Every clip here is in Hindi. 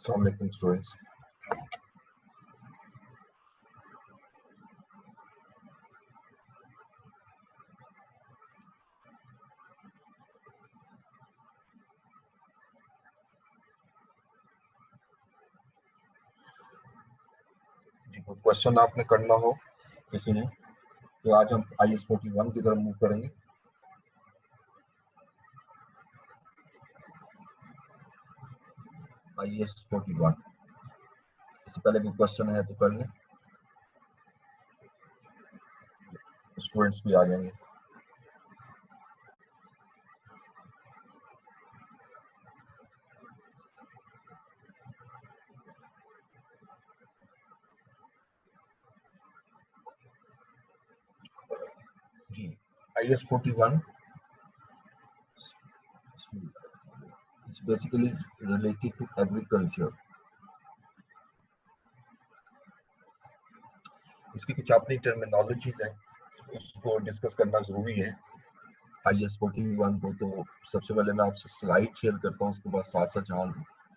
अस्सलाम वालेकुम स्टूडेंट्स। जी, कोई क्वेश्चन आपने करना हो किसी ने तो आज हम IS 41 की तरफ मूव करेंगे। IS 41 इससे पहले कोई क्वेश्चन है तो कर लें, स्टूडेंट्स भी आ जाएंगे। जी, IS 41 it's basically related to agriculture। इसकी कुछ अपनी टर्मिनोलॉजीज हैं, उसको डिस्कस करना जरूरी है IS 41 को। तो सबसे पहले मैं आपसे स्लाइड शेयर करता हूँ, उसके बाद साथ साथ जहाँ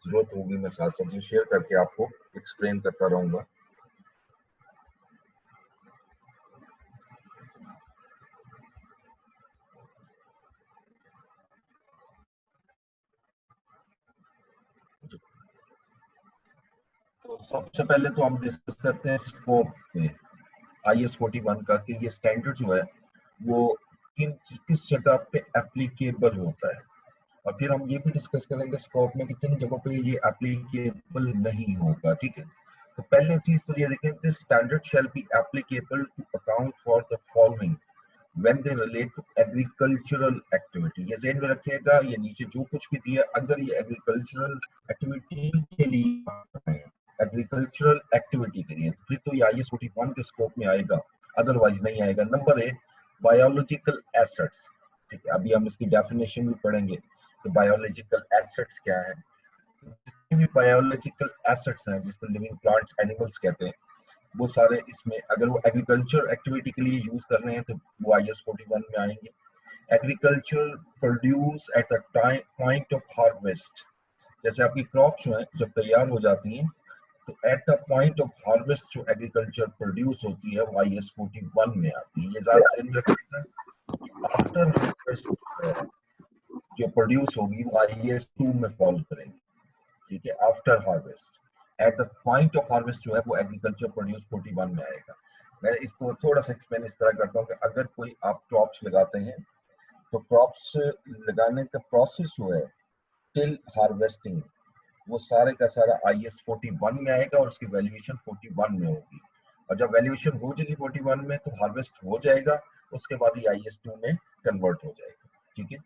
जरूरत होगी मैं साथ साथ ये शेयर करके आपको एक्सप्लेन करता रहूंगा। तो सबसे पहले तो हम डिस्कस करते हैं स्कोप में IS 41 का कि ये स्टैंडर्ड जो है वो किस जगह पे एप्लीकेबल होता है, और फिर हम ये भी डिस्कस करेंगे स्कोप में कितनी जगहों पे ये एप्लीकेबल नहीं होगा। ठीक है, तो पहले चीज तो ये देखें, this standard shall be applicable to account for the following when they relate to agricultural activity. ये ज़हन में रखिएगा, ये नीचे जो कुछ भी दिया अगर ये एग्रीकल्चरल एक्टिविटी के लिए एग्रीकल्चरल एक्टिविटी के लिए तो फिर तो ये IS 41 के स्कोप में आएगा, अदरवाइज नहीं आएगा। Number A, biological assets. ठीक है, अभी हम इसकी डेफिनेशन भी पढ़ेंगे कि बायोलॉजिकल एसेट्स क्या है। भी बायोलॉजिकल एसेट्स हैं जिसको लिविंग प्लांट्स एनिमल्स कहते हैं, वो सारे इसमें अगर वो एग्रीकल्चर एक्टिविटी के लिए यूज कर रहे हैं तो वो IS 41 में आएंगे। Agriculture produce at the time point of harvest, जैसे आपकी क्रॉप जो है जब तैयार हो जाती हैं तो eight the point of harvest जो एग्रीकल्चर प्रोड्यूस होती है वो IS 41 में आती है। ये ज्यादा ध्यान रखिएगा, आफ्टर हार्वेस्ट जो प्रोड्यूस होगी वो IS 2 में फॉल करेगी। ठीक है, after harvest eight the point of harvest जो है वो एग्रीकल्चर प्रोड्यूस 41 में आएगा। मैं इसको थोड़ा सा एक्सप्लेन इस तरह करता हूँ कि अगर कोई आप क्रॉप्स लगाते हैं तो क्रॉप्स लगाने का प्रोसेस जो है टिल हार्वेस्टिंग वो सारे का सारा IS 41 में आएगा और उसकी वैल्यूएशन 41 में होगी, और जब वैल्यूएशन हो जाएगी 41 में तो हार्वेस्ट हो जाएगा, उसके बाद ये IS 2 में कन्वर्ट हो जाएगा। ठीक है,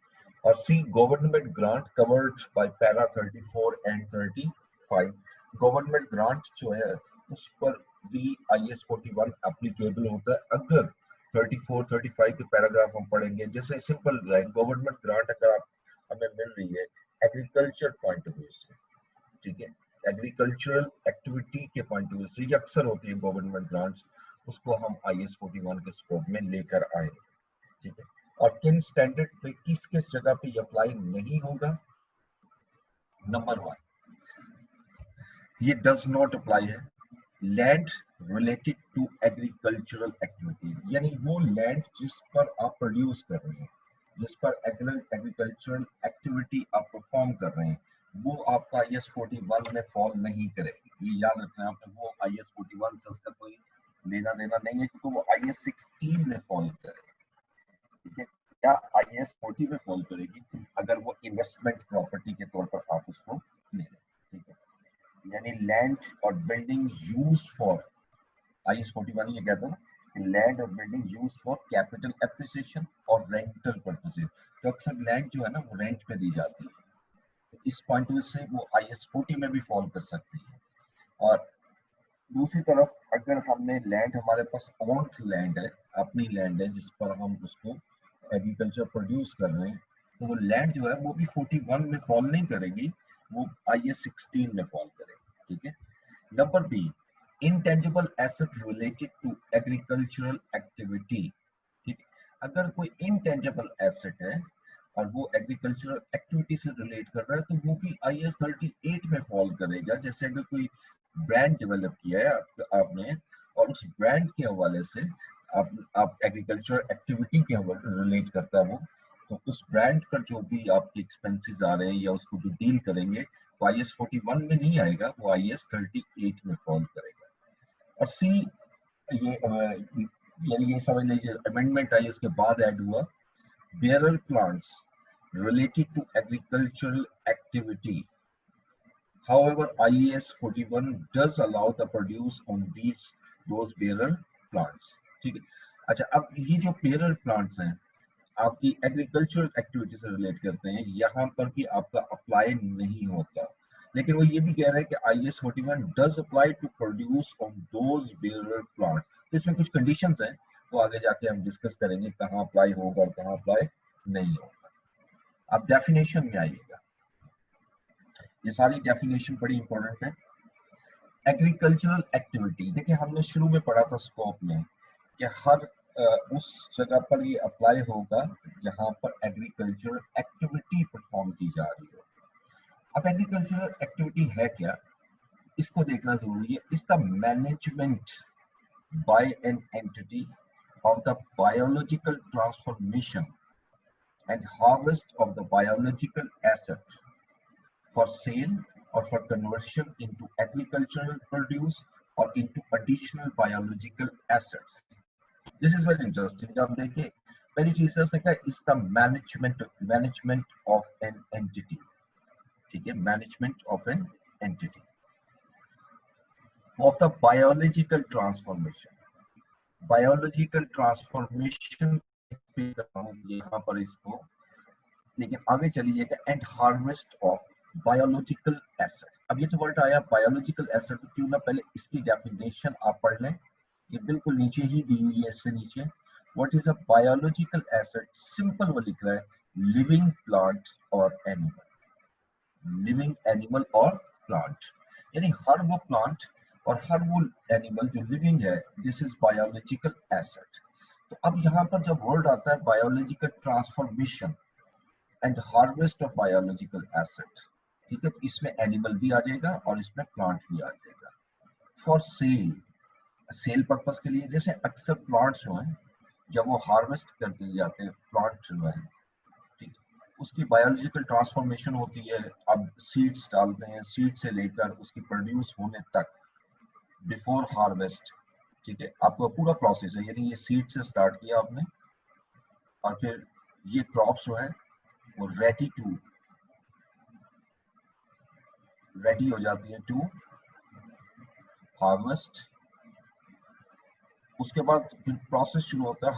और C government grant covered by para 34 and 35। Government grant जो है उस पर भी IS 41 एप्लीकेबल होता है अगर 34 35 के पैराग्राफ हम पढ़ेंगे। जैसे सिंपल गवर्नमेंट ग्रांट अगर आप हमें मिल रही है एग्रीकल्चर पॉइंट ऑफ व्यू से, ठीक है, एग्रीकल्चरल एक्टिविटी के पॉइंट ऑफ व्यू से ये अक्सर होती है गवर्नमेंट ग्रांट्स, उसको हम IS 41 के स्कोप में लेकर आए। ठीक है, और किन स्टैंडर्ड पे किस किस जगह पे अप्लाई नहीं होगा। नंबर वन, ये डज नॉट अप्लाई है land related to agricultural activity, यानी वो लैंड जिस पर आप प्रोड्यूस कर रहे हैं, जिस पर एग्रीकल्चरल एक्टिविटी आप परफॉर्म कर रहे हैं, वो आपका IS 41 में फॉल नहीं करेगी। ये याद रखना है आपने, वो IS 41 से उसका कोई लेना देना नहीं है क्योंकि वो IS 16 में फॉल करेगी। ठीक है, या IS 40 में फॉल करेगी अगर वो इन्वेस्टमेंट प्रॉपर्टी के तौर पर आप उसको ले रहे हैं। ठीक है, यानी लैंड और बिल्डिंग यूज्ड फॉर, IS 41 ये कहता है लैंड और building used for capital appreciation और रेंटल पर्पसेस। तो अक्सर लैंड जो है ना वो रेंट पे दी जाती है, तो इस पॉइंट ऑफ व्यू से वो IS 40 में भी फॉल कर सकती है। और दूसरी तरफ अगर हमने लैंड, हमारे पास ओन्ड लैंड है, अपनी लैंड है जिस पर हम उसको एग्रीकल्चर प्रोड्यूस कर रहे हैं, तो वो लैंड जो है वो भी 41 में फॉल नहीं करेगी, वो IS 16 में फॉल करेगी। ठीक है, number B, intangible asset related to agricultural activity. ठीक है, अगर कोई इंटेंजिबल एसेट है और वो एग्रीकल्चरल एक्टिविटी से रिलेट कर रहा है, तो वो भी IAS 38 में फॉल करेगा। जैसे अगर कोई ब्रांड डेवलप किया है आपने, और उस ब्रांड के हवाले से आप एग्रीकल्चर एक्टिविटी के रिलेट करता है वो, तो उस ब्रांड पर जो भी आपके एक्सपेंसेस आ रहे हैं या उसको जो डील करेंगे, वो IAS 41 में नहीं आएगा, वो IAS 38 में फॉल करेगा। और सी, ये यानी ये समझ लीजिए अमेंडमेंट आई उसके बाद ऐड हुआ, bearer plants related to agricultural activity. However, IAS 41 does allow the produce on those bearer plants. ठीक है। अच्छा, अब ये जो bearer plants हैं आपकी एग्रीकल्चरल एक्टिविटी से रिलेट करते हैं, यहाँ पर भी आपका अप्लाई नहीं होता, लेकिन वो ये भी कह रहा है कि IAS 41 does apply to produce on those bearer plants. तो इसमें कुछ कंडीशंस हैं, वो आगे जाके हम डिस्कस करेंगे कहाँ अप्लाई होगा और कहाँ अप्लाई नहीं होगा। अब डेफिनेशन में आइएगा, ये सारी डेफिनेशन बड़ी इंपॉर्टेंट है। एग्रीकल्चरल एक्टिविटी, देखिए हमने शुरू में पढ़ा था स्कोप में कि हर उस जगह पर ये अप्लाई होगा जहां पर एग्रीकल्चरल एक्टिविटी परफॉर्म की जा रही हो। अब एग्रीकल्चरल एक्टिविटी है क्या, इसको देखना जरूरी है। Is the management by an entity of the biological transformation and harvest of the biological asset for sale or for conversion into agricultural produce or into additional biological assets. This is very interesting. अब देखिए पहली चीज है उसने कहा is the management of an entity, ठीक है, management of an entity of the biological transformation. Biological transformation यहाँ पर इसको, लेकिन आगे चलिएगा and harvest of biological assets. अब ये जो वर्ड आया बायोलॉजिकल एसेट, तो क्यों ना पहले इसकी डेफिनेशन आप पढ़ लें, ये बिल्कुल नीचे ही दी हुई है, इससे नीचे। What is a biological asset? Simple वो लिख रहा है, लिविंग प्लांट और एनिमल, लिविंग एनिमल और प्लांट, यानी हर वो प्लांट और हर वो एनिमल जो लिविंग है, दिस इज बायोलॉजिकल एसेट। तो अब यहाँ पर जब वर्ड आता है biological transformation and harvest of biological asset, ठीक है, तो इसमें एनिमल भी आ जाएगा और इसमें प्लांट भी आ जाएगा। फॉर सेल, सेल पर्पस के लिए, जैसे अक्सर प्लांट्स जो हैं जब वो हार्वेस्ट कर दिए जाते हैं, प्लांट जो है, ठीक, उसकी बायोलॉजिकल ट्रांसफॉर्मेशन होती है। अब सीड्स डालते हैं, सीड से लेकर उसकी प्रोड्यूस होने तक, बिफोर हार्वेस्ट, ठीक है, आपका पूरा प्रोसेस है, यानी ये सीड से स्टार्ट किया आपने और फिर ये क्रॉप्स जो है वो रेडी हो जाती है टू हार्वेस्ट। उसके बाद फिर प्रोसेस शुरू होता है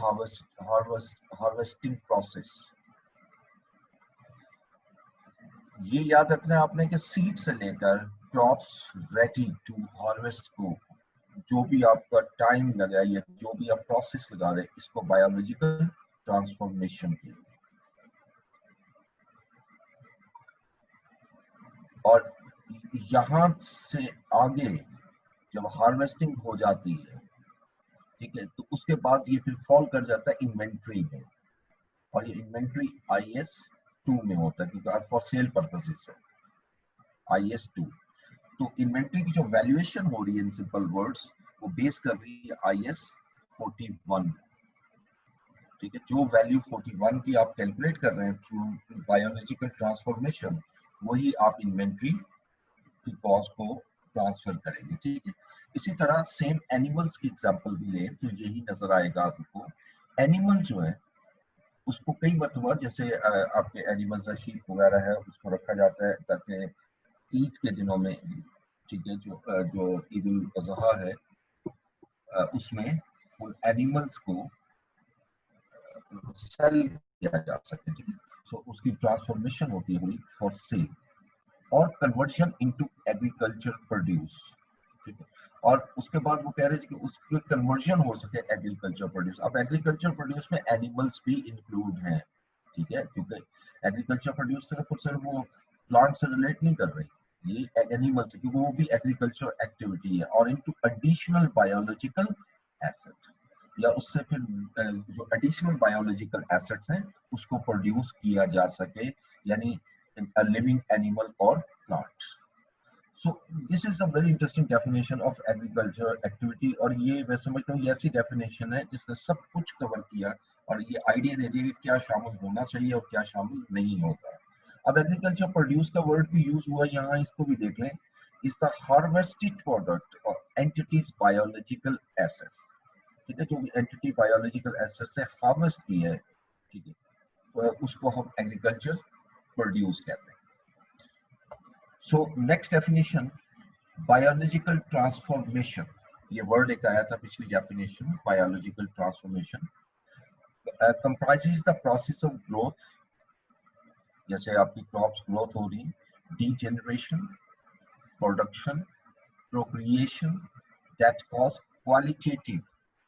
हार्वेस्टिंग प्रोसेस। ये याद रखना है आपने कि सीड से लेकर क्रॉप्स रेडी टू हार्वेस्ट को जो भी आपका टाइम लगा या जो भी आप प्रोसेस लगा रहे, इसको बायोलॉजिकल ट्रांसफॉर्मेशन की। और यहां से आगे जब हार्वेस्टिंग हो जाती है, ठीक है, तो उसके बाद ये फिर फॉल कर जाता है इन्वेंट्री में, और ये इन्वेंट्री IAS 2 में होता है, क्योंकि फॉर सेल पर्पसेस है IAS 2। तो इन्वेंट्री की जो वैल्यूएशन हो रही है इन सिंपल वर्ड्स, वो बेस कर रही है IAS 41, ठीक है। जो वैल्यू 41 की आप कैलकुलेट कर रहे हैं थ्रू बायोलॉजिकल ट्रांसफॉर्मेशन, वही आप इन्वेंट्री की कॉस्ट को ट्रांसफर करेंगे, ठीक है। इसी तरह सेम एनिमल्स की एग्जांपल भी लें तो यही नजर आएगा आपको। एनिमल जो है उसको कई मरतबा, जैसे आपके एनिमल्स शीप वगैरह है, उसको रखा जाता है ताकि ईद के दिनों में, ठीक है, जो ईद उल अजहा है, उसमें उन एनिमल्स को सेल किया जा सके, ठीक है। सो उसकी ट्रांसफॉर्मेशन होती है पूरी फॉर सेल और कन्वर्जन इनटू एग्रीकल्चर प्रोड्यूस, ठीक है। और उसके बाद वो कह रहे हैं कि उसकी कन्वर्जन हो सके एग्रीकल्चर प्रोड्यूस। अब एग्रीकल्चर प्रोड्यूस में एनिमल्स भी इंक्लूड हैं, ठीक है, क्योंकि एग्रीकल्चर प्रोड्यूस सिर्फ और सिर्फ वो प्लांट से रिलेट नहीं कर रही, ये एनिमल्स है, क्योंकि वो भी एग्रीकल्चर एक्टिविटी है। और इनटू एडिशनल बायोलॉजिकल एसेट, या उससे फिर जो एडिशनल बायोलॉजिकल एसेट्स हैं उसको प्रोड्यूस किया जा सके, यानी लिविंग एनिमल और plant. So this is a very interesting definition of agriculture activity, और ये मैं समझता हूँ ये ऐसी डेफिनेशन है जिसने सब कुछ कवर किया और ये आइडिया दे दिया कि क्या शामिल होना चाहिए और क्या शामिल नहीं होता। अब एग्रीकल्चर प्रोड्यूस का वर्ड भी यूज हुआ यहाँ, इसको भी देख लें। इज द हार्वेस्टेड प्रोडक्ट और एंटिटीज बायोलॉजिकल एसेट्स, ठीक है, जो भी एंटिटी बायोलॉजिकल एसेट से हार्वेस्ट की है, ठीक है, तो उसको हम एग्रीकल्चर प्रोड्यूस कहते हैं। So next definition, biological transformation. ये वर्ड एक आया था पिछली definition, biological transformation comprises the process of growth, जैसे आपकी क्रॉप्स ग्रोथ हो रही, degeneration, production, procreation that cause qualitative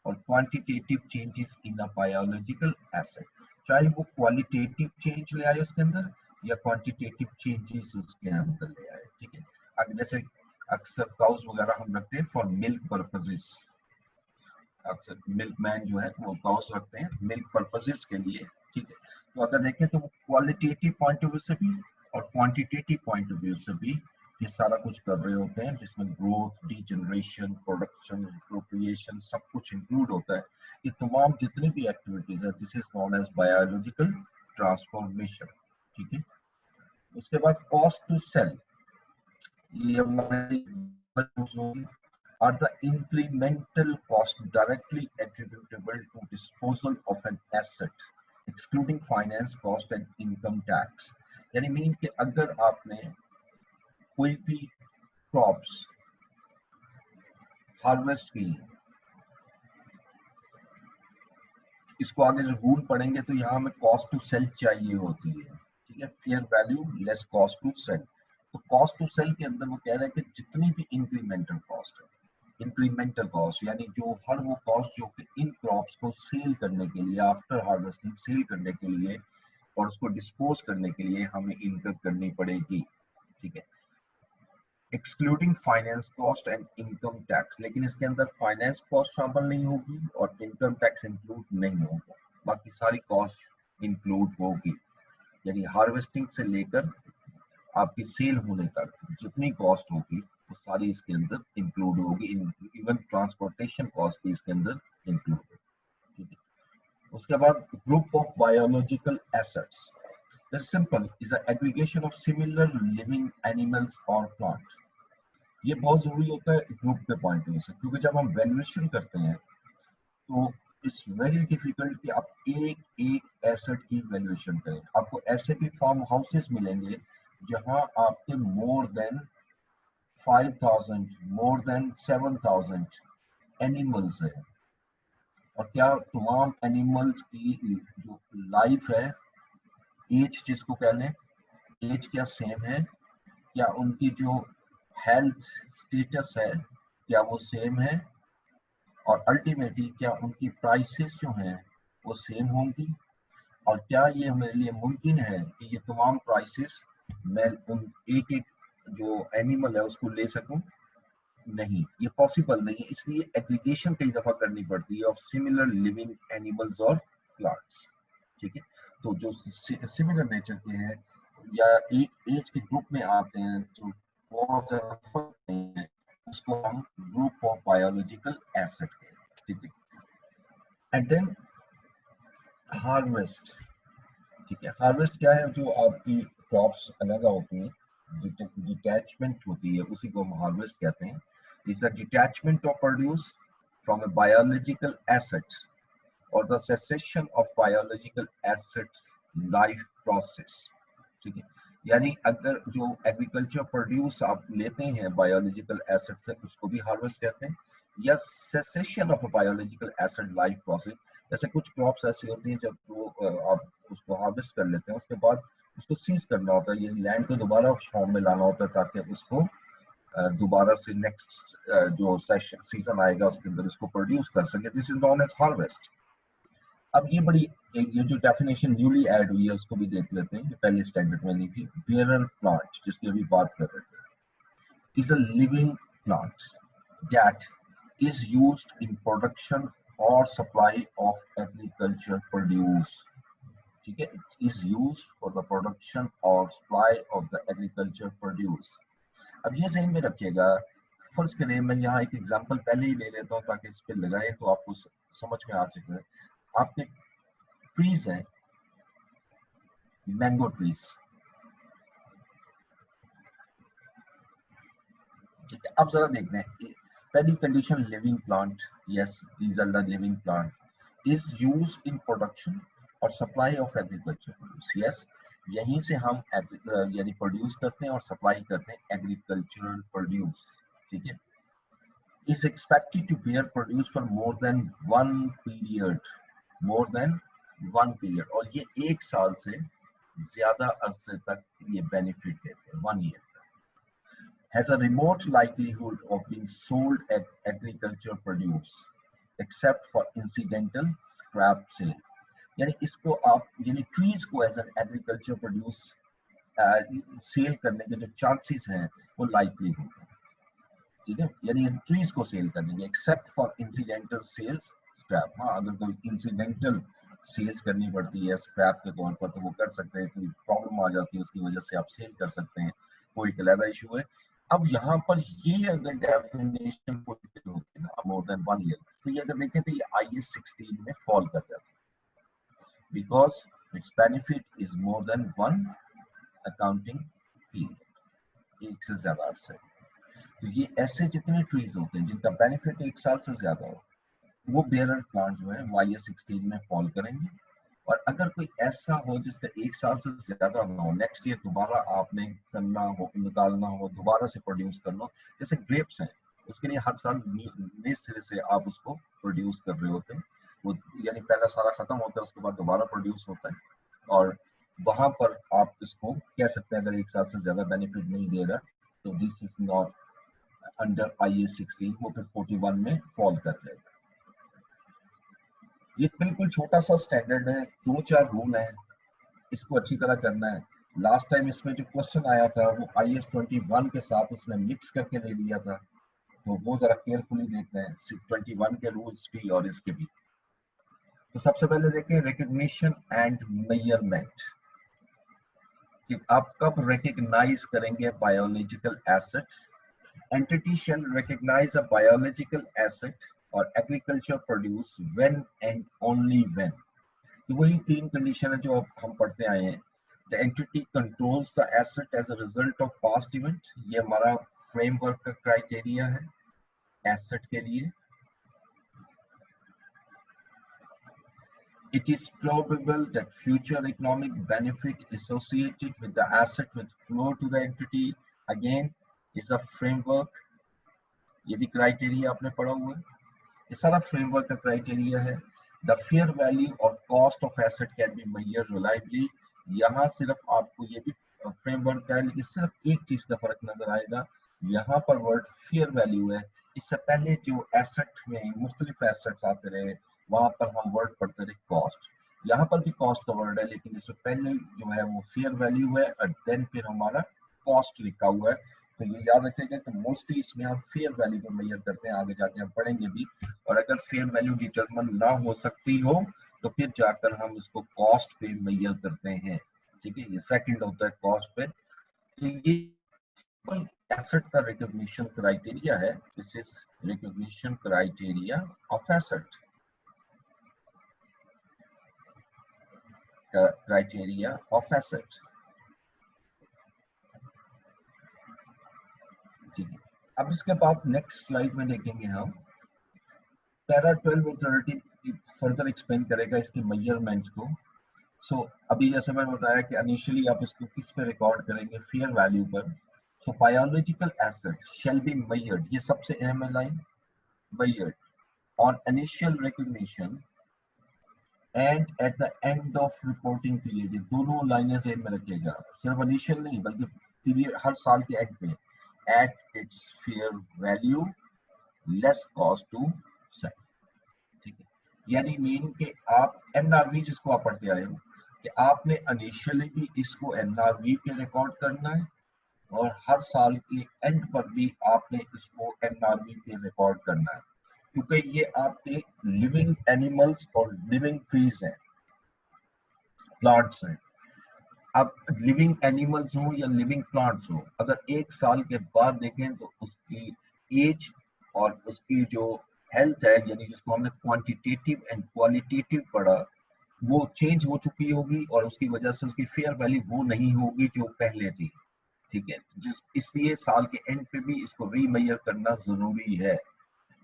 और quantitative changes in a biological asset, चाहे वो क्वालिटेटिव चेंज ले आए उसके अंदर या क्वांटिटेटिव चेंजेस उसके अंदर ले आए, ठीक है। अगर जैसे अक्सर काउस वगैरह हम रखते हैं फॉर मिल्क पर्पसेस, अक्सर मिल्क मैन जो है वो काउस रखते हैं मिल्क पर्पसेस के लिए, ठीक है। तो अगर देखें तो वो क्वालिटेटिव पॉइंट ऑफ व्यू से भी और क्वांटिटेटिव पॉइंट ऑफ व्यू से भी ये सारा कुछ कर रहे होते हैं, जिसमें ग्रोथ, डीजनरेशन, प्रोडक्शन, प्रोक्रिएशन सब कुछ इंक्लूड होता है। ये तमाम जितनी भी एक्टिविटीज है this is known as biological transformation, ठीक है। उसके बाद कॉस्ट टू सेल, ये हमारे are the incremental cost directly attributable to disposal of an asset excluding finance cost and income tax। यानी मीन कि अगर आपने कोई भी क्रॉप्स हार्वेस्ट की, इसको आगे जो रूल पढ़ेंगे तो यहाँ हमें कॉस्ट टू सेल चाहिए होती है, ठीक है, fair value less cost to sell. तो कॉस्ट टू सेल के अंदर वो कह रहे हैं कि जितनी भी इंक्रीमेंटल कॉस्ट है, इंक्रीमेंटल कॉस्ट यानी जो हर वो कॉस्ट जो कि इन क्रॉप्स को सेल करने के लिए, आफ्टर हार्वेस्टिंग सेल करने के लिए और उसको डिस्पोज करने के लिए हमें इनकर करनी पड़ेगी, ठीक है, excluding finance cost and income tax. लेकिन इसके अंदर फाइनेंस कॉस्ट शामिल नहीं होगी और इनकम टैक्स इंक्लूड नहीं होगा, बाकी सारी कॉस्ट इंक्लूड होगी। यानी हार्वेस्टिंग से लेकर आपकी सेल होने तक जितनी कॉस्ट होगी वो सारी इसके अंदर इंक्लूड होगी, इवन ट्रांसपोर्टेशन कॉस्ट भी इसके अंदर इंक्लूड होगी, ठीक है। उसके बाद group of biological assets, the simple is a aggregation of similar living animals और प्लांट। ये बहुत जरूरी होता है ग्रुप के पॉइंट ऑफ व्यू से, क्योंकि जब हम वैल्यूएशन करते हैं तो इट्स वेरी डिफिकल्ट कि आप एक एक एसेट की वैल्यूएशन करें। आपको ऐसे भी फार्म हाउसेस मिलेंगे जहां आपके more than 5,000, more than 7,000 animals है, और क्या तमाम एनिमल्स की जो लाइफ है, एज जिसको कह लें, एज क्या सेम है, क्या उनकी जो हेल्थ स्टेटस है क्या वो सेम है, और अल्टीमेटली क्या उनकी प्राइसेस जो हैं वो सेम होंगी, और क्या ये हमारे लिए मुमकिन है कि ये तमाम प्राइसेस मैं उन एक एक जो एनिमल है उसको ले सकूं। नहीं, ये पॉसिबल नहीं है, इसलिए एग्रीगेशन कई दफा करनी पड़ती है ऑफ सिमिलर लिविंग एनिमल्स और प्लांट्स, ठीक है। तो जो सिमिलर नेचर के हैं या एक एज के ग्रुप में आते हैं तो बहुत ज्यादा फर्क नहीं है, उसको हम ग्रुप ऑफ बायोलॉजिकल एसेट कहते हैं, ठीक है। एंड देन हार्वेस्ट, ठीक है। हार्वेस्ट क्या है, जो आपकी क्रॉप्स अलग होती हैं, डिटैचमेंट होती है, उसी को हम हार्वेस्ट कहते हैं। Is a detachment of produce from a biological asset और the cessation of biological assets life process, ठीक है। यानी अगर जो एग्रीकल्चर प्रोड्यूस आप लेते हैं बायोलॉजिकल एसेट से उसको भी हार्वेस्ट कहते हैं, या cessation of biological asset life process. जैसे कुछ क्रॉप्स ऐसी होती हैं जब वो आप उसको हार्वेस्ट कर लेते हैं उसके बाद उसको सीज करना होता है, ये लैंड को दोबारा फॉर्म में लाना होता है ताकि उसको दोबारा से नेक्स्ट जो सेशन सीजन आएगा उसके अंदर उसको प्रोड्यूस कर सके, this is known as harvest. अब ये बड़ी ये जो डेफिनेशन न्यूली ऐड हुई है उसको भी देख लेते हैं, ये पहले स्टैंडर्ड में नहीं थी। बेरर प्लांट जिसकी अभी बात कर रहे थे is a living plant that is used in production और सप्लाई ऑफ एग्रीकल्चर प्रोड्यूस, ठीक है, is used for the production और supply of the agriculture produce. अब ये ध्यान में रखिएगा, फर्ज करें मैं यहाँ एक एग्जांपल पहले ही ले लेता हूँ ताकि इस पे लगाए तो आपको समझ में आ सके। आपके ट्रीज हैं, मैंगो ट्रीज, ठीक है। अब जरा देखते हैं पहली condition, living plant, yes these are the living plant is used in production और supply of agriculture produce, yes यहीं से हम यानी प्रोड्यूस करते हैं और सप्लाई करते हैं एग्रीकल्चरल प्रोड्यूस, ठीक है। is expected to bear produce for more than one period, more than one period, और ये एक साल से ज्यादा अरसे तक ये बेनिफिट देते हैं, 1 year, has a remote likelihood of being sold at agriculture produce except for incidental scrap sale, यानी इसको आप यानी ट्रीज को as an agriculture produce sell करने के जो चांसेस हैं वो लाइकली होते हैं, ठीक है, यानी ट्रीज को सेल करने के except for incidental sales scrap. हाँ, अगर कोई इंसिडेंटल सेल्स करनी पड़ती है स्क्रैप के तौर पर तो वो कर सकते हैं, कोई प्रॉब्लम आ जाती है उसकी वजह से आप सेल कर सकते हैं, वो एक अलग इशू है। अब यहाँ पर ये अगर डेफिनेशन होती है ना मोर देन 1 year, तो ये अगर देखें तो ये IAS 16 में फॉल कर जाता है, because it's benefit is more than 1 accounting period, एक से ज्यादा अरसे। तो ये ऐसे जितने ट्रीज होते हैं जिनका बेनिफिट एक साल से ज्यादा हो, वो बेयरर प्लांट जो है IAS 16 में फॉल करेंगे। और अगर कोई ऐसा हो जिसका एक साल से ज्यादा ना हो, नेक्स्ट ईयर दोबारा आपने करना हो, निकालना हो, दोबारा से प्रोड्यूस करना हो, जैसे ग्रेप्स हैं उसके लिए हर साल नए सिरे से आप उसको प्रोड्यूस कर रहे होते हैं, वो यानी पहला सारा खत्म होता है उसके बाद दोबारा प्रोड्यूस होता है, और वहां पर आप इसको कह सकते हैं अगर एक साल से ज्यादा बेनिफिट नहीं दे रहा तो this is not under IAS 16, वो फिर 41 में फॉल कर जाएगा। ये बिल्कुल छोटा सा स्टैंडर्ड है, 2-4 रूल है, इसको अच्छी तरह करना है। लास्ट टाइम इसमें जो क्वेश्चन आया था वो IAS 21 के साथ उसने मिक्स करके दे दिया था, तो वो जरा केयरफुली देखते हैं 21 के रूल्स भी और इसके भी। तो सबसे पहले देखिए रिकग्निशन एंड मेजरमेंट, कि आप कब रिकग्नाइज करेंगे biological asset. Entity shall recognize a biological asset or agriculture produce when and only when. तो वही 3 कंडीशन है जो हम पढ़ते आए हैं। The entity controls the asset as a result of past event, ये हमारा फ्रेमवर्क का क्राइटेरिया है एसेट के लिए। It is probable that future economic benefit associated with the asset will flow to the entity, again is a framework, ये भी क्राइटेरिया आपने पढ़ा हुआ है, ये सारा फ्रेमवर्क का क्राइटेरिया है। द फेयर वैल्यू और cost of asset can be measured reliably, यहाँ सिर्फ आपको ये भी फ्रेमवर्क का है लेकिन सिर्फ एक चीज का फर्क नजर आएगा, यहाँ पर वर्ड फेयर वैल्यू है, इससे पहले जो एसेट में मुख्तलिफ एसेट्स आते रहे वहां पर हम वर्ड पढ़ते रहे कॉस्ट, यहाँ पर भी कॉस्ट का वर्ड है लेकिन इससे पहले जो है वो फेयर वैल्यू है और देन फिर हमारा कॉस्ट लिखा हुआ है। तो ये याद रखिएगा कि मोस्टली इसमें हम फेयर वैल्यू को मेजर करते हैं, आगे जाके हम पढ़ेंगे भी, और अगर फेयर वैल्यू डिटरमिन ना हो सकती हो तो फिर जाकर हम इसको कॉस्ट पे मेजर करते हैं, ठीक है, ये सेकंड होता है कॉस्ट पे। तो ये एसेट का रिकॉग्निशन क्राइटेरिया है, this is recognition criteria of asset, criteria of asset, ठीक है। अब इसके बाद नेक्स्ट स्लाइड में देखेंगे हम पैरा 12 और 13 फर्दर एक्सप्लेन करेगा इसके मेजरमेंट को। सो अभी जैसे मैंने बताया कि इनिशियली आप इसको किस पे रिकॉर्ड करेंगे, फेयर वैल्यू पर। So biological asset shall be measured, ये सबसे अहम है line, measured on initial recognition and at the end of reporting period, ये दोनों लाइनें ध्यान में रखिएगा, सिर्फ इनिशियल नहीं बल्कि पीरियड हर साल के एंड पे, at its fair value less cost to sell, ठीक है। यानी मीन कि आप NRV जिसको आप पढ़ते आए हो कि आपने इनिशियली भी इसको NRV पे रिकॉर्ड करना है और हर साल के एंड पर भी आपने इसको NRV पे रिकॉर्ड करना है। क्योंकि ये आपके लिविंग एनिमल्स और लिविंग ट्रीज हैं, प्लांट्स हैं। अब लिविंग एनिमल्स हो या लिविंग प्लांट्स हो, अगर 1 साल के बाद देखें तो उसकी एज और उसकी जो हेल्थ है, यानी जिसको हमने क्वांटिटेटिव एंड क्वालिटेटिव पढ़ा, वो चेंज हो चुकी होगी और उसकी वजह से उसकी फेयर वैल्यू वो नहीं होगी जो पहले थी। ठीक है, इसलिए साल के एंड पे भी इसको रीमेजर करना जरूरी है।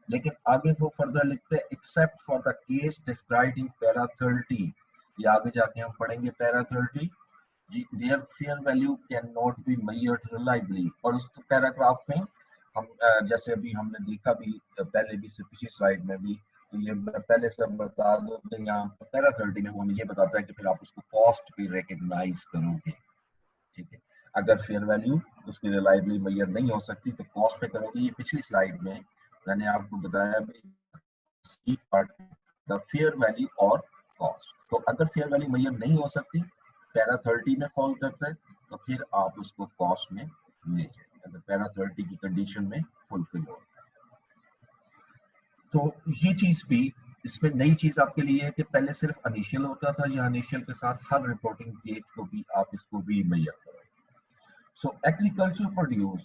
लेकिन आगे वो फर्दर लिखते हैं, except for the case described in para 30, ये आगे जाके हम पढ़ेंगे para 30, their fair value cannot be measured reliably। और उस पैराग्राफ में हम जैसे अभी हमने देखा भी पहले भी से पिछली स्लाइड में भी, तो ये मैं पहले से बता दूं कि यहाँ पैरा 30 में वो हमें ये बताता है कि फिर आप उसको कॉस्ट पे रिकग्नाइज करोगे। ठीक है, अगर फेयर वैल्यू उसकी रिलायबली मेजर नहीं हो सकती तो कॉस्ट पे करोगे। ये पिछली स्लाइड में मैंने आपको बताया भी पार्ट, द फेयर वैल्यू और कॉस्ट। तो अगर फेयर वैल्यू मेजर नहीं हो सकती, पैरा 30 में फॉल करता है, तो फिर आप उसको कॉस्ट में ले जाएंगे अगर पैरा 30 की कंडीशन में फुलफिल हो। तो ये चीज भी इसमें नई चीज आपके लिए है कि पहले सिर्फ इनिशियल होता था, या इनिशियल के साथ हर रिपोर्टिंग डेट को भी आप इसको भी मेजर करो। So agricultural produce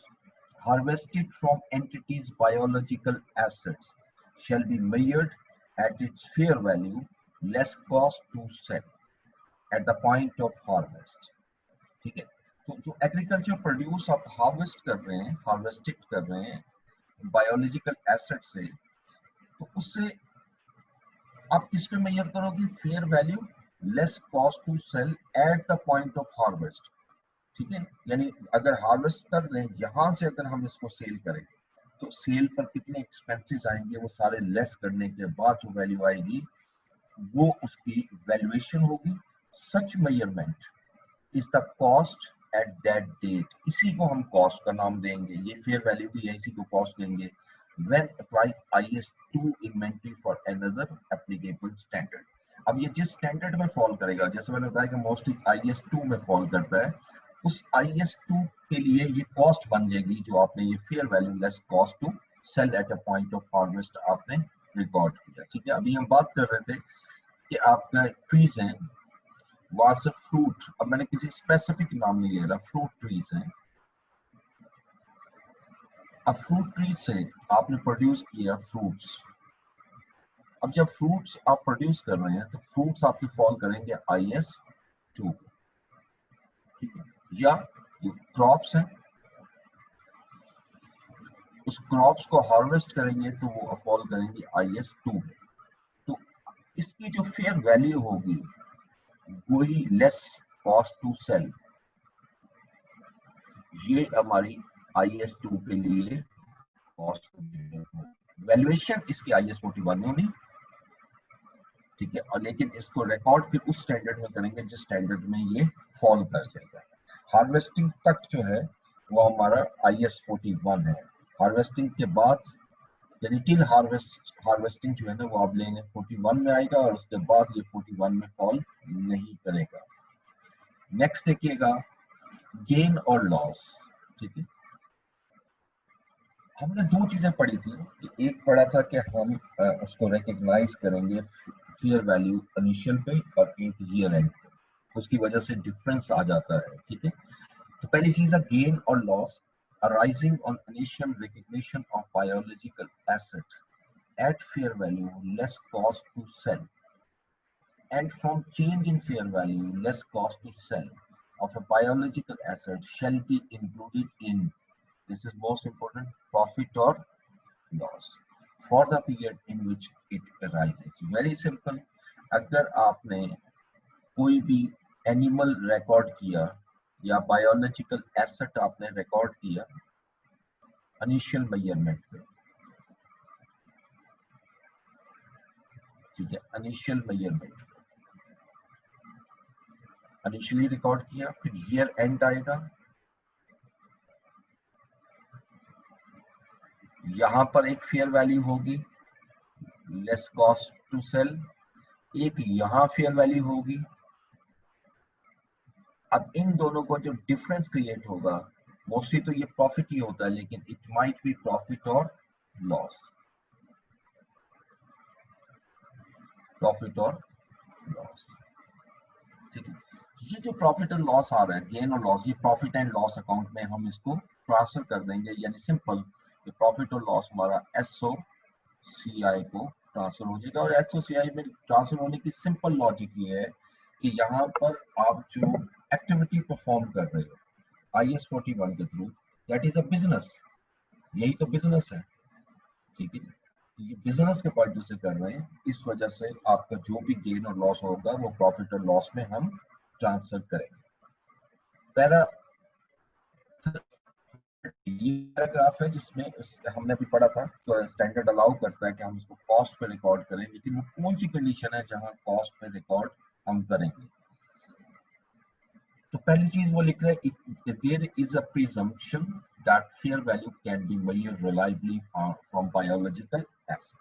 harvested from entities' biological assets shall be measured at its fair value, less cost to sell at the point of harvest। ठीक है, तो जो एग्रीकल्चर प्रोड्यूस आप हार्वेस्ट कर रहे हैं, हार्वेस्टेड कर रहे हैं बायोलॉजिकल एसेट से, तो उससे आप किस पे मेजर करोगे? Fair value less cost to sell at the point of harvest. ठीक है, यानी अगर हार्वेस्ट कर रहे हैं यहां से, अगर हम इसको सेल करें तो सेल पर कितने एक्सपेंसेस आएंगे, वो सारे लेस करने के बाद जो वैल्यू आएगी वो उसकी वैल्यूएशन होगी। Such measurement is the cost at that date, इसी को हम कॉस्ट का नाम देंगे। ये फेयर वैल्यू भी है, इसी को कॉस्ट देंगे। When apply IS2 inventory for another applicable standard. अब ये जिस स्टैंडर्ड में फॉल करेगा, जैसे मैंने बताया कि मोस्टली IS2 में फॉल करता है, उस IS2 के लिए ये कॉस्ट बन जाएगी जो आपने ये fair value less cost to sell at a point of harvest आपने रिकॉर्ड किया। ठीक है, अभी हम बात कर रहे थे कि आपका ट्रीज हैं, वाज अ फ्रूट। अब मैंने किसी स्पेसिफिक नाम नहीं ले रहा, फ्रूट ट्रीज हैं। अब फ्रूट ट्री से आपने प्रोड्यूस किया फ्रूट्स। अब जब फ्रूट्स आप प्रोड्यूस कर रहे हैं तो फ्रूट्स आपके फॉल करेंगे IS2। ठीक है, या क्रॉप्स हैं, उस क्रॉप्स को हार्वेस्ट करेंगे तो वो फॉल करेंगे IS2 में। तो इसकी जो फेयर वैल्यू होगी वही लेस कॉस्ट टू सेल, ये हमारी IS2 के लिए कॉस्ट वैल्यूएशन इसकी IS41 में होनी। ठीक है, और लेकिन इसको रिकॉर्ड फिर उस स्टैंडर्ड में करेंगे जिस स्टैंडर्ड में ये फॉल कर जाएगा। हार्वेस्टिंग तक जो है वो हमारा IS41 है। हार्वेस्टिंग के बाद यानी टिल हार्वेस्टिंग जो है ना वो आप लेंगे 41 में आएगा, और उसके बाद ये 41 में फॉल नहीं करेगा। नेक्स्ट देखिएगा गेन और लॉस। ठीक है, हमने दो चीजें पढ़ी थी, एक पढ़ा था कि हम उसको रिकग्नाइज करेंगे फेयर वैल्यू इनिशियल पे और एक ईयर एंड पे, उसकी वजह से डिफरेंस आ जाता है। ठीक है, तो पहली चीज है गेन और loss arising on initial recognition of biological asset at fair value less cost to sell, and from change in fair value less cost to sell of a biological asset shall be included in, this is most important, profit or loss for the period in which it arises। very simple, अगर आपने कोई भी एनिमल रिकॉर्ड किया या बायोलॉजिकल एसेट आपने रिकॉर्ड किया इनिशियल मेजरमेंट पे, ठीक है, इनिशियल मेजरमेंट इनिशियली रिकॉर्ड किया, फिर ईयर एंड आएगा, यहां पर एक फेयर वैल्यू होगी लेस कॉस्ट टू सेल, एक यहां फेयर वैल्यू होगी। अब इन दोनों को जो डिफरेंस क्रिएट होगा, मोस्टली तो ये प्रॉफिट ही होता है, लेकिन इट माइट बी प्रॉफिट और लॉस। प्रॉफिट और लॉस। ठीक है, ये जो प्रॉफिट और लॉस आ रहा है, गेन और लॉस, ये प्रॉफिट एंड लॉस अकाउंट में हम इसको ट्रांसफर कर देंगे, यानी सिंपल ये प्रॉफिट और लॉस हमारा एसओसीआई को ट्रांसफर हो जाएगा। और एसओसीआई में ट्रांसफर होने की सिंपल लॉजिक ये है कि यहाँ पर आप जो एक्टिविटी परफॉर्म कर रहे हो IAS 41 के through, that is a business, यही तो बिजनेस है। ठीक है, तो ये बिजनेस के पॉइंट से कर रहे हैं, इस वजह से आपका जो भी गेन और लॉस होगा वो प्रॉफिट और लॉस में हम ट्रांसफर करेंगे। पैरा ये पैराग्राफ है जिसमें हमने अभी पढ़ा था, तो स्टैंडर्ड अलाउ करता है कि हम इसको कॉस्ट पे रिकॉर्ड करें, लेकिन वो कौन सी कंडीशन है जहां कॉस्ट पे रिकॉर्ड हम करेंगे। तो पहली चीज वो लिख रहा है, there is a presumption that fair value can be measured reliably from biological asset,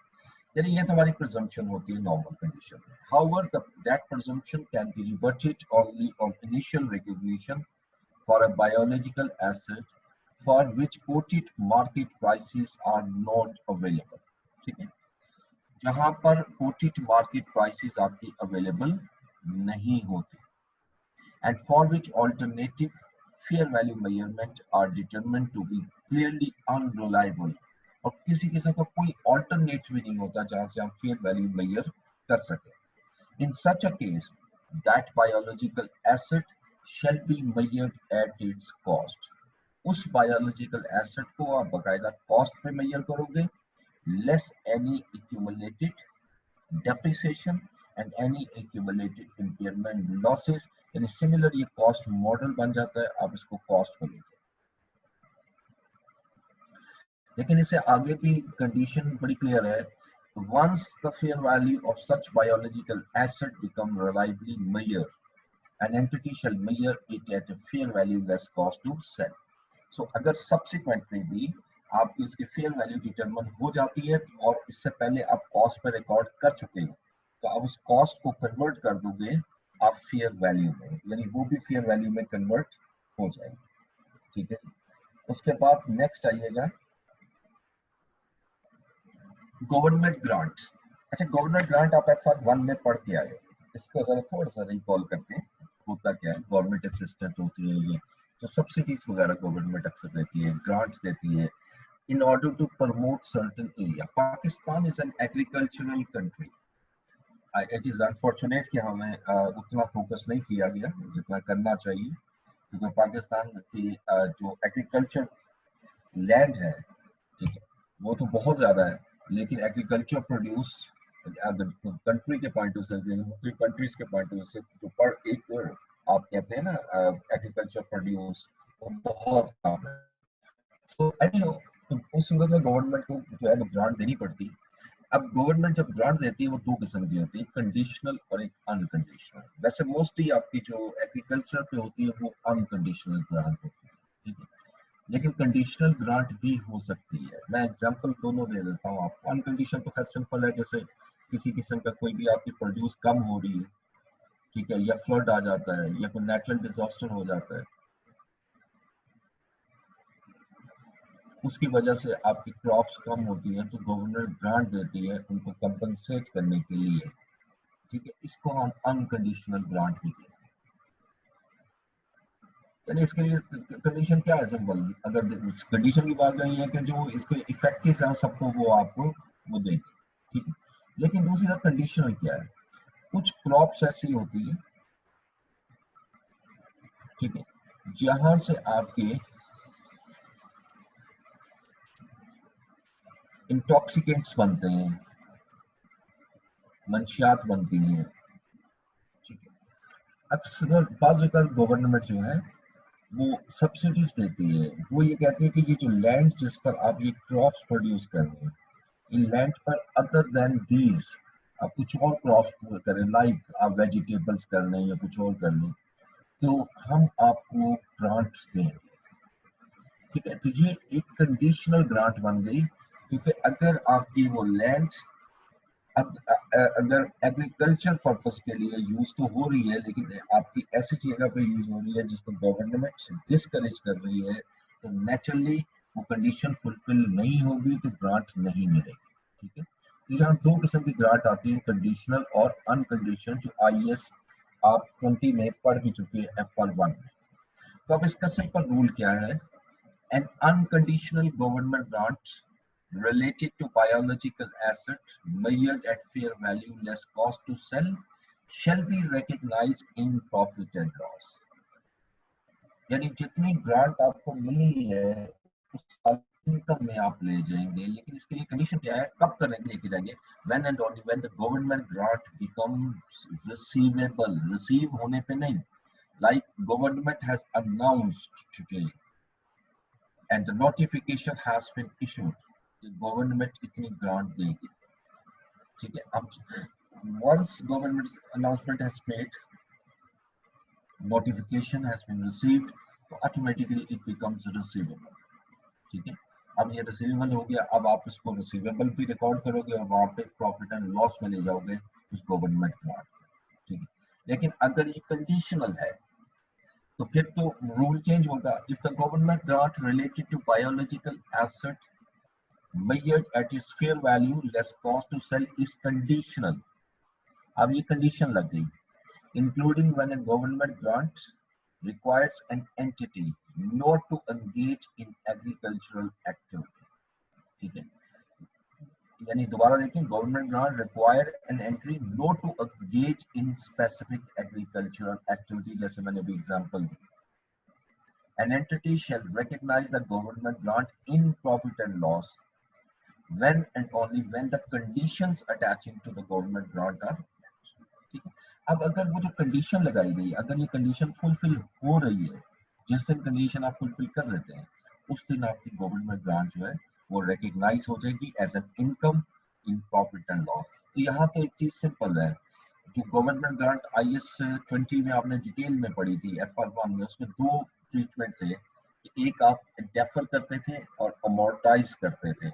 यानी ये तो हमारी प्रिजम्पशन होती है नॉर्मल कंडीशन में। However that presumption can be reverted only on initial recognition for a biological asset for which quoted market prices are not available। ठीक है, जहां पर quoted market prices आपकी अवेलेबल नहीं होती, and for which alternative fair value measurement are determined to be clearly unreliable, और किसी किस्म का कोई ऑल्टरनेट भी नहीं होता जहां से हम फेयर वैल्यू मेजर कर सके। In such a case, that biological asset shall be measured at its cost। उस biological asset को आप बकायदा cost पे measure करोगे, less any accumulated depreciation and any accumulated impairment losses, यानी similar ये cost model बन जाता है, आप इसको cost को लेते हैं। लेकिन इससे आगे भी कंडीशन बड़ी क्लियर है, once the fair value of such biological asset become reliably measured, an entity shall measure it at a fair value less cost to sell। So अगर subsequently भी आपकी इसकी fair value determine हो जाती है और इससे पहले आप cost पे रिकॉर्ड कर चुके हो, तो आप उस cost को convert कर दोगे आप fair value में, यानी वो भी fair value में convert हो जाएगी। ठीक है, उसके बाद नेक्स्ट आइएगा गवर्नमेंट ग्रांट। अच्छा, गवर्नमेंट ग्रांट आप FR1 में पढ़ के आए हो, इसको जरा थोड़ा सा रिकॉल करते हैं। होता क्या है, गवर्नमेंट असिस्टेंट होती है, ये जो सब्सिडीज वगैरह गवर्नमेंट अक्सर देती है, ग्रांट्स देती है in order to promote certain area. Pakistan is an agricultural country. It is unfortunate कि हमें उतना फोकस नहीं किया गया जितना करना चाहिए, क्योंकि पाकिस्तान की जो एग्रीकल्चर लैंड है, ठीक है, वो तो बहुत ज्यादा है, लेकिन एग्रीकल्चर प्रोड्यूस अगर कंट्री के पॉइंट ऑफ से, दूसरी कंट्रीज के पॉइंट ऑफ से, जो पर एक आप कहते हैं ना एग्रीकल्चर प्रोड्यूस, वो बहुत कम है। सो आई नो, तो उस सूरत में गवर्नमेंट को जो है ग्रांट देनी पड़ती। अब गवर्नमेंट जब ग्रांट देती है वो दो किस्म की होती है, कंडीशनल और एक अनकंडीशनल। वैसे मोस्टली आपकी जो एग्रीकल्चर पे होती है वो अनकंडीशनल ग्रांट होती है, ठीक है, लेकिन कंडीशनल ग्रांट भी हो सकती है। मैं एग्जांपल दोनों दे देता हूँ आपको। अनकंडीशनल तो खैर सिंपल है, जैसे किसी किस्म का कोई भी आपकी प्रोड्यूस कम हो रही है, ठीक है, या फ्लड आ जाता है या कोई नेचुरल डिजास्टर हो जाता है, उसकी वजह से आपकी क्रॉप्स कम होती है, तो गवर्नमेंट ग्रांट देती है उनको कंपनसेट करने के लिए, ठीक है, इसको हम अनकंडीशनल ग्रांट भी कहते हैं। यानी इसके लिए कंडीशन क्या है, सिंपल, अगर कंडीशन की बात नहीं है कि जो इसको इफेक्टिव है सबको वो आपको वो देंगे, ठीक है। लेकिन दूसरी तरफ कंडीशनल क्या है, कुछ क्रॉप्स ऐसी होती है, ठीक है, जहां से आपके इंटॉक्सिकेंट्स बनते हैं, मंशियात बनती हैं, ठीक है। अक्सर बाज़ गवर्नमेंट जो है वो सब्सिडीज देती है, वो ये कहती है कि ये जो लैंड जिस पर आप ये क्रॉप्स प्रोड्यूस कर रहे हैं, इन लैंड पर अदर देन दीज आप कुछ और क्रॉप्स करें, लाइक आप वेजिटेबल्स कर लें या कुछ और कर लें, तो हम आपको ग्रांट्स देंगे, ठीक है। तो ये एक कंडीशनल ग्रांट बन गई, क्योंकि अगर आपकी वो लैंड अगर एग्रीकल्चर पर्पस के लिए यूज तो हो रही है, लेकिन आपकी ऐसी जगह पे यूज हो रही है जिसको गवर्नमेंट डिस्करेज कर रही है, तो नेचुरली वो कंडीशन फुलफिल नहीं होगी तो ग्रांट नहीं मिलेगी, ठीक है। यहाँ दो किस्म की ग्रांट आती है, कंडीशनल और अनकंडीशनल, जो आईएएस आप 20 में पढ़ भी चुके हैं F1 में। तो अब इसका सिंपल रूल क्या है? N unconditional government grant related to biological asset measured at fair value less cost to sell shall be recognized in profit and loss। यानी जितनी ग्रांट आपको मिली है उस साल इनकम में आप ले जाएंगे, लेकिन इसके लिए कंडीशन क्या है, कब करने के लेके जाएंगे? When and only when the government grant becomes receivable, receive होने पे नहीं, like government has announced today and the notification has been issued कि गवर्नमेंट इतनी ग्रांट देगी, ठीक है। अब once government announcement has made, notification has been received, तो automatically it becomes receivable, ठीक है। अब ये रिसीवेबल हो गया, अब आप इसको रिसीवेबल भी रिकॉर्ड करोगे और वहां पे प्रॉफिट एंड लॉस में ले जाओगे उस गवर्नमेंट ग्रांट, ठीक है। लेकिन अगर ये कंडीशनल है तो फिर तो रूल चेंज होगा। If the government grant related to biological asset measured at its fair value less cost to sell is conditional, अब ये कंडीशन लग गई, including when a government grant requires an entity not to engage in agricultural activity, ठीक है। यानी दोबारा देखें, government grant require an entity not to engage in specific agricultural activity, जैसे मैंने अभी एग्जांपल दी। An entity shall recognize the government grant in profit and loss when and only when the conditions attaching to the government grant are met, ठीक है। अब अगर वो जो कंडीशन लगाई गई, अगर ये कंडीशन फुलफिल हो रही है, जिस दिन कंडीशन आप फुलफिल कर देते हैं उस दिन आपकी गवर्नमेंट ग्रांट जो है वो रिकॉग्नाइज हो जाएगी as an income in profit and loss. तो यहाँ तो एक चीज सिंपल है, जो गवर्नमेंट ग्रांट आईएएस 20 में आपने डिटेल में पढ़ी थी F1 में, उसमें दो ट्रीटमेंट थे, एक आप डेफर करते थे और अमोर्टाइज करते थे।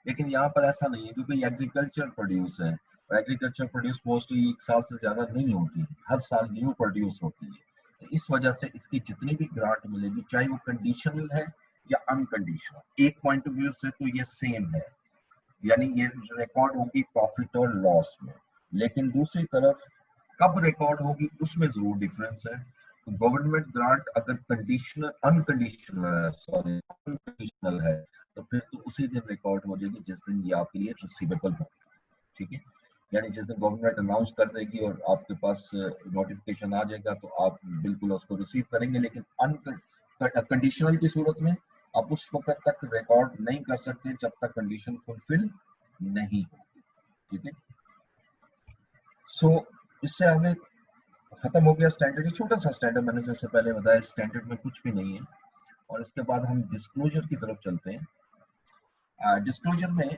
लेकिन यहाँ पर ऐसा नहीं है, क्योंकि एग्रीकल्चर प्रोड्यूस है, और एग्रीकल्चर प्रोड्यूस मोस्टली एक साल से ज्यादा नहीं होती, हर साल न्यू प्रोड्यूस होती है। तो इस वजह से इसकी जितनी भी ग्रांट मिलेगी, चाहे वो कंडीशनल है या अनकंडीशनल, एक पॉइंट ऑफ व्यू से तो ये सेम है, यानी ये रिकॉर्ड होगी प्रॉफिट और लॉस में। लेकिन दूसरी तरफ कब रिकॉर्ड होगी उसमें जरूर डिफरेंस है। तो गवर्नमेंट ग्रांट अगर कंडीशनल अनकंडीशनल है तो फिर तो उसी दिन रिकॉर्ड हो जाएगी जिस दिन ये आपके लिए रिसीवेबल हो, ठीक है। यानी जिस दिन गवर्नमेंट अनाउंस कर देगी और आपके पास नोटिफिकेशन आ जाएगा तो आप बिल्कुल उसको रिसीव करेंगे। लेकिन कंडीशनल की सूरत में आप उस वक्त तक रिकॉर्ड नहीं कर सकते जब तक कंडीशन फुलफिल नहीं होगी, ठीक है। सो इससे आगे खत्म हो गया स्टैंडर्ड, छोटा सा स्टैंडर्ड, मैंने जैसे पहले बताया स्टैंडर्ड में कुछ भी नहीं है। और इसके बाद हम डिस्क्लोजर की तरफ चलते हैं। डिस्क्लोजर में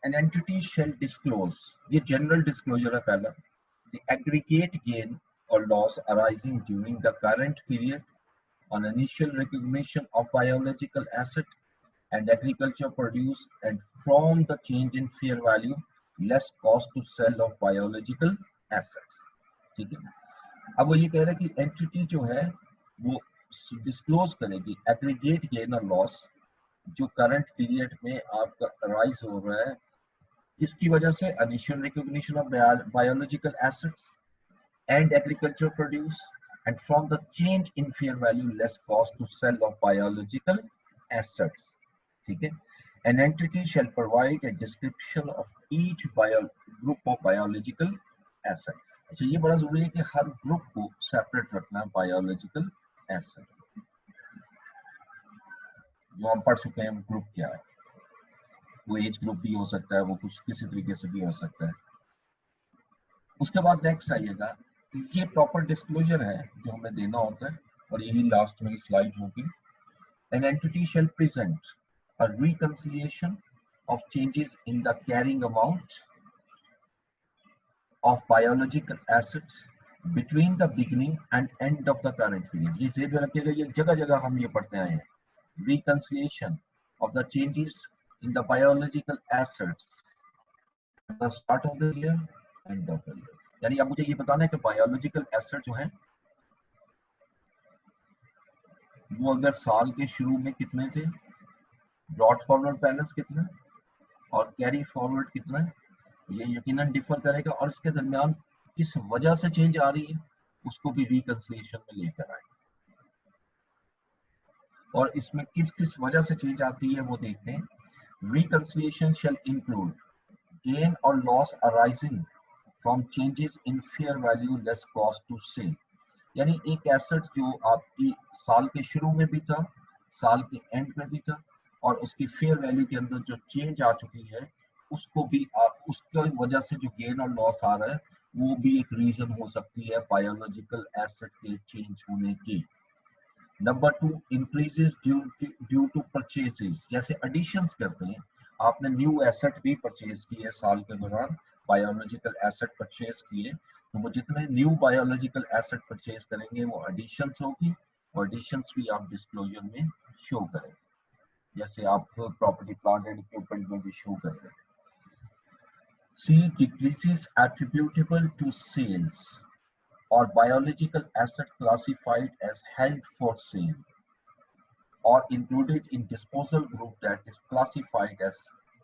एन एंटिटी शेल डिस्क्लोज, ये जनरल डिस्क्लोजर है पहला, द एग्रीगेट गेन और loss arising during the current period on initial recognition of biological asset and agriculture produce and from the change in fair value less cost to sell of biological assets, ठीक है। अब वो ये कह रहा है कि एंटिटी जो है वो डिस्क्लोज करेगी एग्रीगेट गेन और लॉस जो करंट पीरियड में आपका राइज हो रहा है, इसकी वजह से initial recognition of biological assets and agriculture produce and from the change in fair value less cost to sell of biological assets, ठीक है। An entity shall provide a description of each group of biological asset। अच्छा, ये बड़ा जरूरी है कि हर ग्रुप को सेपरेट रखना, बायोलॉजिकल एसेट जो हम पढ़ चुके हैं ग्रुप क्या है, वो एज ग्रुप भी हो सकता है, वो कुछ किसी तरीके से भी हो सकता है। उसके बाद नेक्स्ट आइएगा, ये प्रॉपर डिस्क्लोजर है जो हमें देना होता है, और यही लास्ट में स्लाइड होगी। An entity shall present a reconciliation of changes in the carrying amount of biological assets between the beginning and end of the current period। ये जेब में रखिएगा, ये जगह जगह हम ये पढ़ते आए हैं, reconciliation of the changes in the biological assets at the start of the year, end of the year। यानी अब मुझे ये बताना है कि बायोलॉजिकल एसेट जो है वो अगर साल के शुरू में कितने थे, ब्रॉड फॉरवर्ड बैलेंस कितना और कैरी फॉरवर्ड कितना है, ये यकीनन डिफर करेगा, और इसके दरमियान किस वजह से चेंज आ रही है उसको भी रिकंसिलिएशन में लेकर आए, और इसमें किस किस वजह से चेंज आती है वो देखते हैं। रिकंसिलिएशन शैल इंक्लूड गेन और loss arising from changes in fair value less cost to sell, यानी एक एसेट जो आपकी साल के शुरू में भी था, साल के एंड में भी था, और उसकी फेयर वैल्यू के अंदर जो चेंज आ चुकी है उसको भी उसकी वजह से जो गेन और लॉस आ रहा है वो भी एक रीजन हो सकती है बायोलॉजिकल एसेट के चेंज होने की। Number 2, increases due to purchases, जैसे एडिशंस करते हैं, आपने न्यू एसेट भी परचेज किए साल के दौरान, बायोलॉजिकल एसेट परचेज किए, तो वो जितने न्यू बायोलॉजिकल एसेट परचेज करेंगे वो एडिशंस होगी, और एडिशंस भी आप डिस्क्लोजर में शो करेंगे, जैसे आप प्रॉपर्टी प्लांट एंड इक्विपमेंट में भी शो करेंगे। C, decreases attributable to sales or biological asset classified as held for sale or included in disposal group that is classified as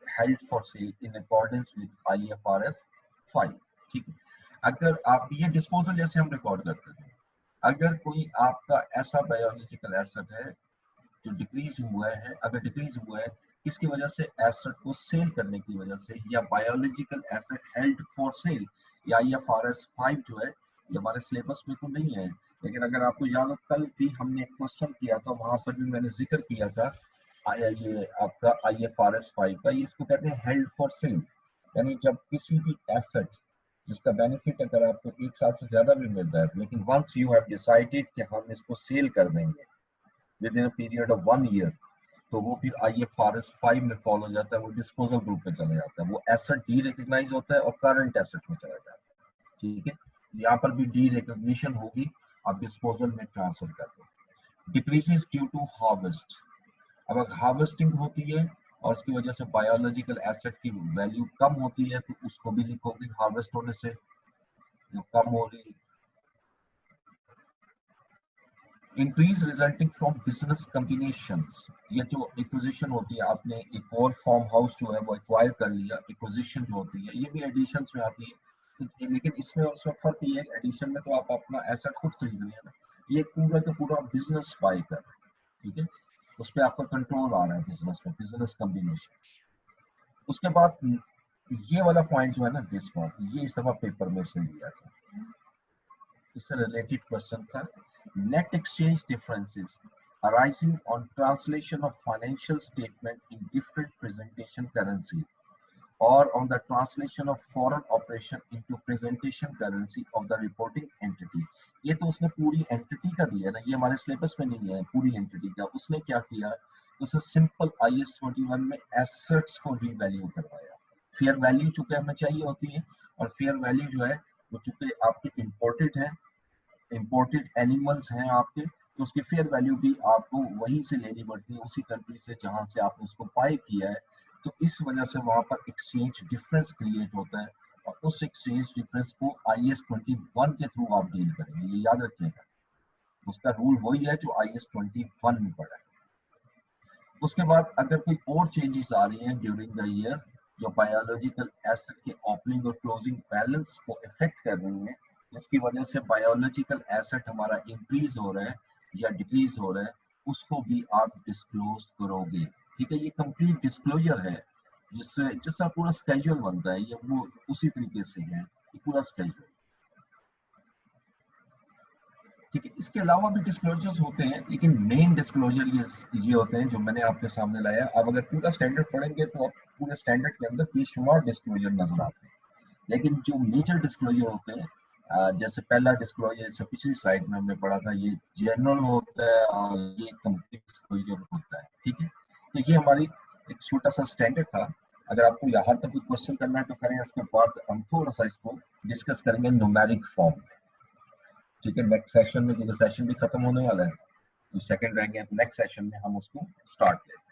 held for sale in accordance with IFRS 5। ठीक है, अगर आप ये डिस्पोजल जैसे हम रिकॉर्ड करते हैं, अगर कोई आपका ऐसा बायोलॉजिकल एसेट है जो डिक्रीज हुआ है, अगर डिक्रीज हुआ है किसकी वजह से, एसेट को सेल करने की वजह से, या biological asset held for sale, या IFRS 5 जो है ये हमारे सिलेबस में तो नहीं है, लेकिन अगर आपको याद हो कल भी हमने एक क्वेश्चन किया था, वहां पर भी मैंने जिक्र किया था ये आपका IFRS 5 का, ये इसको कहते हैं हेल्ड फॉर सेल, यानी जब किसी भी एसेट जिसका बेनिफिट अगर आपको एक साल से ज्यादा भी मिलता है, लेकिन वंस यू हैव डिसाइडेड कि हम इसको सेल कर देंगे with in period of 1 year, तो वो फिर IFRS 5 में फॉलो हो जाता है, वो डिस्पोजल ग्रुप में चला जाता है, वो एसेट डी रिकॉग्नाइज होता है और करंट एसेट में चला जाता है। ठीक है, यहाँ पर भी डी रिकॉग्निशन होगी, आप डिस्पोजल में ट्रांसफर कर दो। डिक्रीजेस ड्यू टू हार्वेस्ट, अब अगर हार्वेस्टिंग होती है और उसकी वजह से बायोलॉजिकल एसेट की वैल्यू कम होती है तो उसको भी लिखोगे हार्वेस्ट होने से जो कम हो रही। Increase resulting from business combinations, ये जो एक्विजिशन होती है, आपने एक और फार्म हाउस जो है वो एक्वायर कर लिया, एक्विजिशन जो होती है ये भी एडिशंस में आती है, लेकिन इसमें और उसमें फर्क ये है, एडिशन में तो आप अपना एसेट खुद खरीद रहे हैं ना, ये पूरा का पूरा बिजनेस बाय कर रहे हैं। ठीक है, उस पर आपका कंट्रोल आ रहा है बिजनेस में, बिजनेस कॉम्बिनेशन। उसके बाद ये वाला पॉइंट जो है ना, दिस वन, ये इस दफा पेपर में से लिया था, इससे रिलेटेड क्वेश्चन था। Net exchange differences arising on translation of financial statement in different presentation currency or on the translation of foreign operation into presentation currency of the reporting entity। ये तो उसने पूरी एंटिटी का दिया ना, ये हमारे सिलेबस में नहीं है पूरी एंटिटी का, उसने क्या किया, उसने सिंपल IS 21 में एसेट्स को रीवैल्यू करवाया, फेयर वैल्यू चूंकि हमें चाहिए होती है, और फेयर वैल्यू जो है वो चूंकि आपके इंपोर्टेड है, इंपोर्टेड एनिमल्स हैं आपके, तो उसकी फेयर वैल्यू भी आपको वहीं से लेनी पड़ती है, उसी कंट्री से जहां से आपने उसको बाय किया है, तो इस वजह से वहां पर एक्सचेंज डिफरेंस क्रिएट होता है, और उस एक्सचेंज डिफरेंस को IS 21 के थ्रू आप डील करेंगे, ये याद रखिएगा, उसका रूल वही है जो IS 21 में पड़ा है। उसके बाद अगर कोई और चेंजेस आ रही हैं ड्यूरिंग द ईयर जो बायोलॉजिकल एसेट के ओपनिंग और क्लोजिंग बैलेंस को इफेक्ट कर रही हैं, जिसकी वजह से बायोलॉजिकल एसेट हमारा इंक्रीज हो रहा है या डिक्रीज हो रहा है, उसको भी आप डिस्क्लोज करोगे। ठीक है, ये कंप्लीट डिस्क्लोजर है, जिससे जिस तरह पूरा स्केड्यूल बनता है, ये वो उसी तरीके से है, ये पूरा स्केड्यूल। ठीक है, इसके अलावा भी डिस्क्लोजर्स होते हैं, लेकिन मेन डिस्क्लोजर ये होते हैं जो मैंने आपके सामने लाया। आप अगर पूरा स्टैंडर्ड पढ़ेंगे तो आप पूरे स्टैंडर्ड के अंदर बेशुमार डिस्क्लोजर नजर आते हैं, लेकिन जो मेजर डिस्क्लोजर होते हैं, जैसे पहला डिस्क्लोजर जैसे पिछली स्लाइड में हमने पढ़ा था, ये जनरल होता है और ये कंप्लीट डिस्क्लोजर होता है। ठीक है, तो ये हमारी एक छोटा सा स्टैंडर्ड था, अगर आपको यहाँ तक कोई क्वेश्चन करना है तो करें, उसके बाद हम थोड़ा सा इसको डिस्कस करेंगे न्यूमेरिक फॉर्म में। ठीक है, नेक्स्ट सेशन में, क्योंकि सेशन भी खत्म होने वाला है, तो सेकंड रह गया, नेक्स्ट सेशन में हम उसको स्टार्ट लेंगे।